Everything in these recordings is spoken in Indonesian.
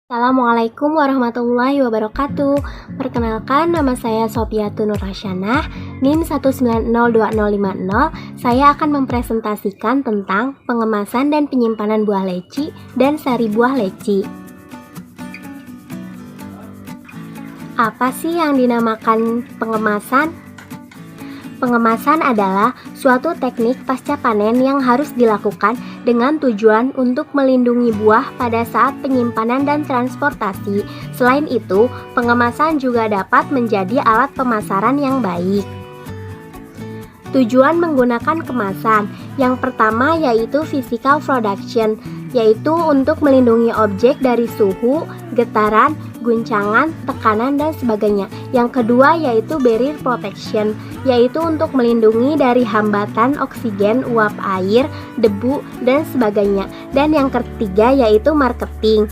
Assalamualaikum warahmatullahi wabarakatuh. Perkenalkan, nama saya Sofiatun Nur Hasyanah, NIM 1902050. Saya akan mempresentasikan tentang pengemasan dan penyimpanan buah leci dan sari buah leci. Apa sih yang dinamakan pengemasan? Pengemasan adalah suatu teknik pasca panen yang harus dilakukan dengan tujuan untuk melindungi buah pada saat penyimpanan dan transportasi. Selain itu, pengemasan juga dapat menjadi alat pemasaran yang baik. Tujuan menggunakan kemasan yang pertama yaitu physical production, yaitu untuk melindungi objek dari suhu, getaran, guncangan, tekanan, dan sebagainya. Yang kedua yaitu barrier protection, yaitu untuk melindungi dari hambatan oksigen, uap air, debu, dan sebagainya. Dan yang ketiga yaitu marketing,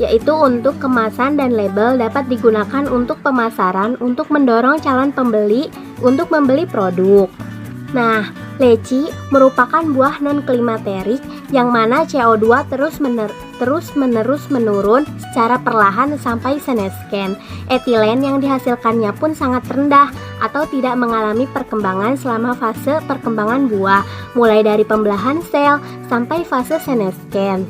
yaitu untuk kemasan dan label dapat digunakan untuk pemasaran untuk mendorong calon pembeli untuk membeli produk. Nah, leci merupakan buah non-klimaterik yang mana CO2 terus-menerus menurun secara perlahan sampai senesken. Etilen yang dihasilkannya pun sangat rendah atau tidak mengalami perkembangan selama fase perkembangan buah, mulai dari pembelahan sel sampai fase senesken.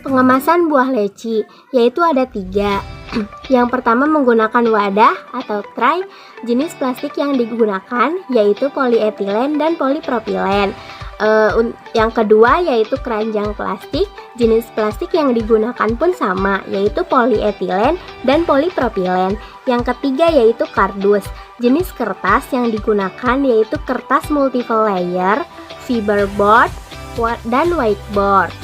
Pengemasan buah leci yaitu ada 3. Yang pertama menggunakan wadah atau tray. Jenis plastik yang digunakan yaitu polyethylene dan polypropylen. Yang kedua yaitu keranjang plastik. Jenis plastik yang digunakan pun sama, yaitu polyethylene dan polypropylen. Yang ketiga yaitu kardus. Jenis kertas yang digunakan yaitu kertas multiple layer, fiberboard, dan whiteboard.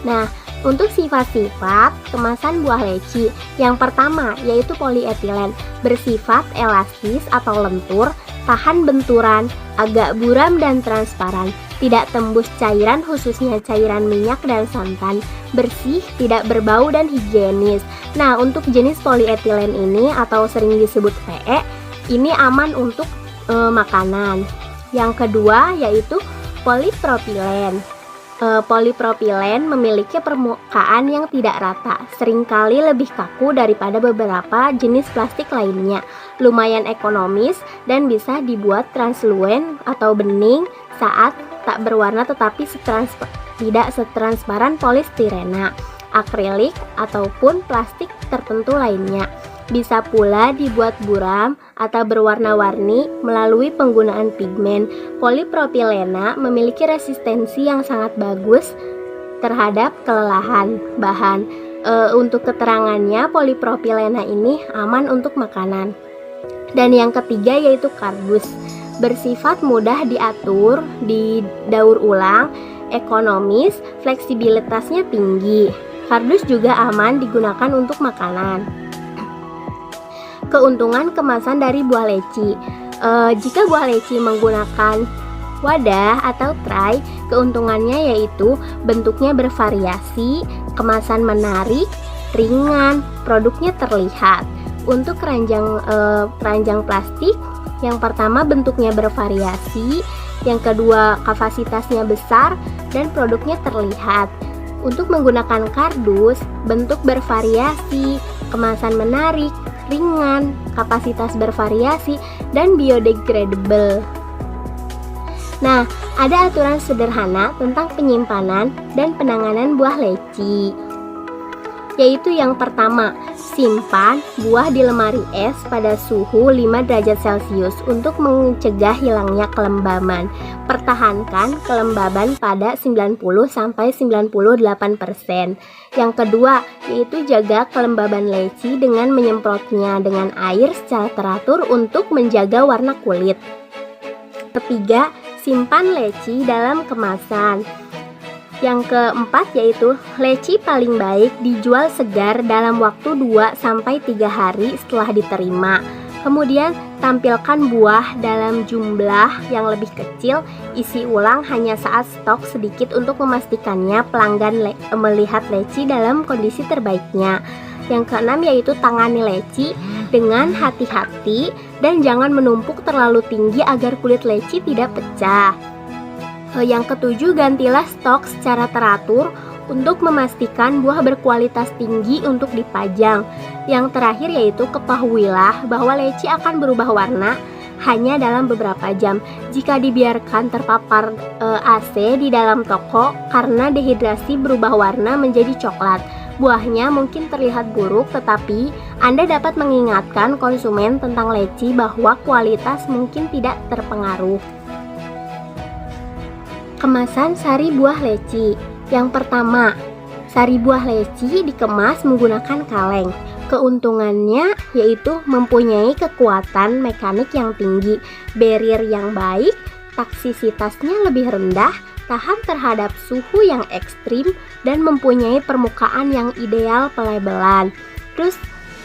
Nah, untuk sifat-sifat kemasan buah leci, yang pertama yaitu polyethylene, bersifat elastis atau lentur, tahan benturan, agak buram dan transparan, tidak tembus cairan khususnya cairan minyak dan santan, bersih, tidak berbau dan higienis. Nah, untuk jenis polyethylene ini atau sering disebut PE, ini aman untuk makanan. Yang kedua yaitu polypropylen. Polypropylen memiliki permukaan yang tidak rata, seringkali lebih kaku daripada beberapa jenis plastik lainnya, lumayan ekonomis dan bisa dibuat translucent atau bening saat tak berwarna tetapi tidak setransparan polistirena, akrilik ataupun plastik tertentu lainnya. Bisa pula dibuat buram atau berwarna-warni melalui penggunaan pigmen. Polypropylena memiliki resistensi yang sangat bagus terhadap kelelahan bahan. Untuk keterangannya, polypropylena ini aman untuk makanan. Dan yang ketiga yaitu kardus. Bersifat mudah diatur, didaur ulang, ekonomis, fleksibilitasnya tinggi. Kardus juga aman digunakan untuk makanan. Keuntungan kemasan dari buah leci. Jika buah leci menggunakan wadah atau tray, keuntungannya yaitu bentuknya bervariasi, kemasan menarik, ringan, produknya terlihat. Untuk keranjang plastik, yang pertama bentuknya bervariasi, yang kedua kapasitasnya besar dan produknya terlihat. Untuk menggunakan kardus, bentuk bervariasi, kemasan menarik, ringan, kapasitas bervariasi, dan biodegradable. Nah, ada aturan sederhana tentang penyimpanan dan penanganan buah leci, yaitu yang pertama, simpan buah di lemari es pada suhu 5 derajat Celcius untuk mencegah hilangnya kelembaban. Pertahankan kelembaban pada 90-98%. Yang kedua, yaitu jaga kelembaban leci dengan menyemprotnya dengan air secara teratur untuk menjaga warna kulit. Ketiga, simpan leci dalam kemasan. Yang keempat yaitu leci paling baik dijual segar dalam waktu 2-3 hari setelah diterima. Kemudian tampilkan buah dalam jumlah yang lebih kecil, isi ulang hanya saat stok sedikit untuk memastikannya pelanggan melihat leci dalam kondisi terbaiknya. Yang keenam yaitu tangani leci dengan hati-hati dan jangan menumpuk terlalu tinggi agar kulit leci tidak pecah. Yang ketujuh, gantilah stok secara teratur untuk memastikan buah berkualitas tinggi untuk dipajang. Yang terakhir yaitu ketahuilah bahwa leci akan berubah warna hanya dalam beberapa jam jika dibiarkan terpapar AC di dalam toko karena dehidrasi berubah warna menjadi coklat. Buahnya mungkin terlihat buruk, tetapi Anda dapat mengingatkan konsumen tentang leci bahwa kualitas mungkin tidak terpengaruh. Kemasan sari buah leci. Yang pertama, sari buah leci dikemas menggunakan kaleng. Keuntungannya yaitu mempunyai kekuatan mekanik yang tinggi, barrier yang baik, toksisitasnya lebih rendah, tahan terhadap suhu yang ekstrim, dan mempunyai permukaan yang ideal pelabelan. Terus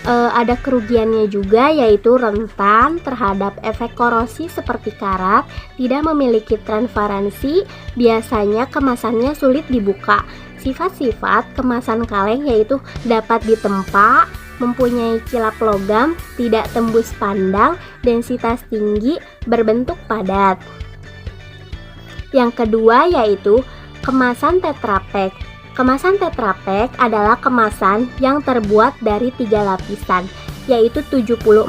ada kerugiannya juga yaitu rentan terhadap efek korosi seperti karat, tidak memiliki transparansi, biasanya kemasannya sulit dibuka. Sifat-sifat kemasan kaleng yaitu dapat ditempa, mempunyai kilap logam, tidak tembus pandang, densitas tinggi, berbentuk padat. Yang kedua yaitu kemasan Tetra Pak. Kemasan Tetra Pak adalah kemasan yang terbuat dari 3 lapisan, yaitu 74%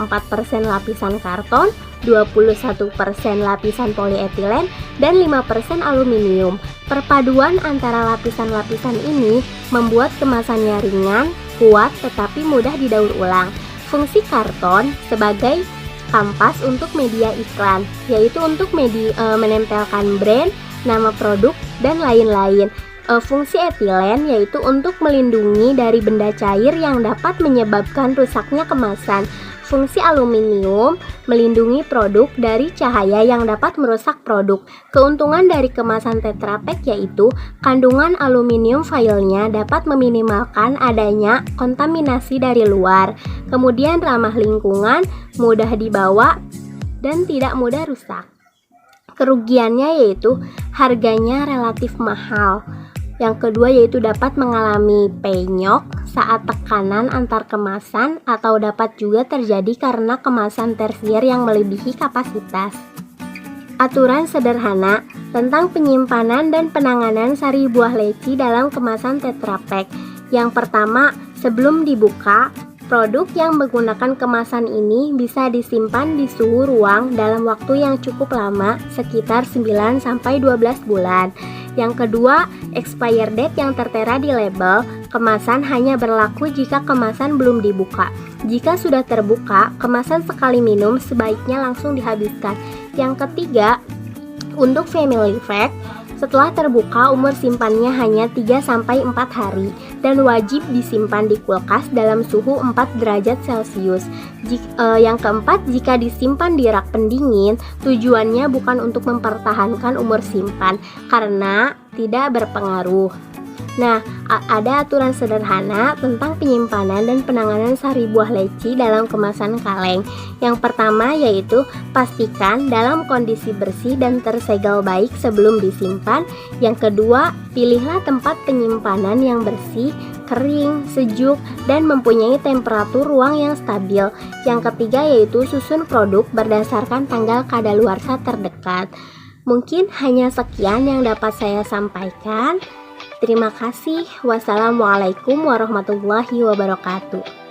lapisan karton, 21% lapisan polietilen, dan 5% aluminium. Perpaduan antara lapisan-lapisan ini membuat kemasannya ringan, kuat, tetapi mudah didaur ulang. Fungsi karton sebagai kanvas untuk media iklan, yaitu untuk menempelkan brand, nama produk, dan lain-lain. Fungsi etilen yaitu untuk melindungi dari benda cair yang dapat menyebabkan rusaknya kemasan. Fungsi aluminium melindungi produk dari cahaya yang dapat merusak produk. Keuntungan dari kemasan Tetra Pak yaitu kandungan aluminium foilnya dapat meminimalkan adanya kontaminasi dari luar. Kemudian ramah lingkungan, mudah dibawa, dan tidak mudah rusak. Kerugiannya yaitu harganya relatif mahal. Yang kedua yaitu dapat mengalami penyok saat tekanan antar kemasan atau dapat juga terjadi karena kemasan tersier yang melebihi kapasitas. Aturan sederhana tentang penyimpanan dan penanganan sari buah leci dalam kemasan Tetra Pak. Yang pertama, sebelum dibuka, produk yang menggunakan kemasan ini bisa disimpan di suhu ruang dalam waktu yang cukup lama, sekitar 9-12 bulan. Yang kedua, expired date yang tertera di label kemasan hanya berlaku jika kemasan belum dibuka. Jika sudah terbuka, kemasan sekali minum sebaiknya langsung dihabiskan. Yang ketiga, untuk family pack, setelah terbuka umur simpannya hanya 3-4 hari dan wajib disimpan di kulkas dalam suhu 4 derajat Celcius. Yang keempat, jika disimpan di rak pendingin, tujuannya bukan untuk mempertahankan umur simpan karena tidak berpengaruh. Nah, ada aturan sederhana tentang penyimpanan dan penanganan sari buah leci dalam kemasan kaleng. Yang pertama yaitu pastikan dalam kondisi bersih dan tersegel baik sebelum disimpan. Yang kedua, pilihlah tempat penyimpanan yang bersih, kering, sejuk, dan mempunyai temperatur ruang yang stabil. Yang ketiga yaitu susun produk berdasarkan tanggal kadaluarsa terdekat. Mungkin hanya sekian yang dapat saya sampaikan. Terima kasih. Wassalamualaikum warahmatullahi wabarakatuh.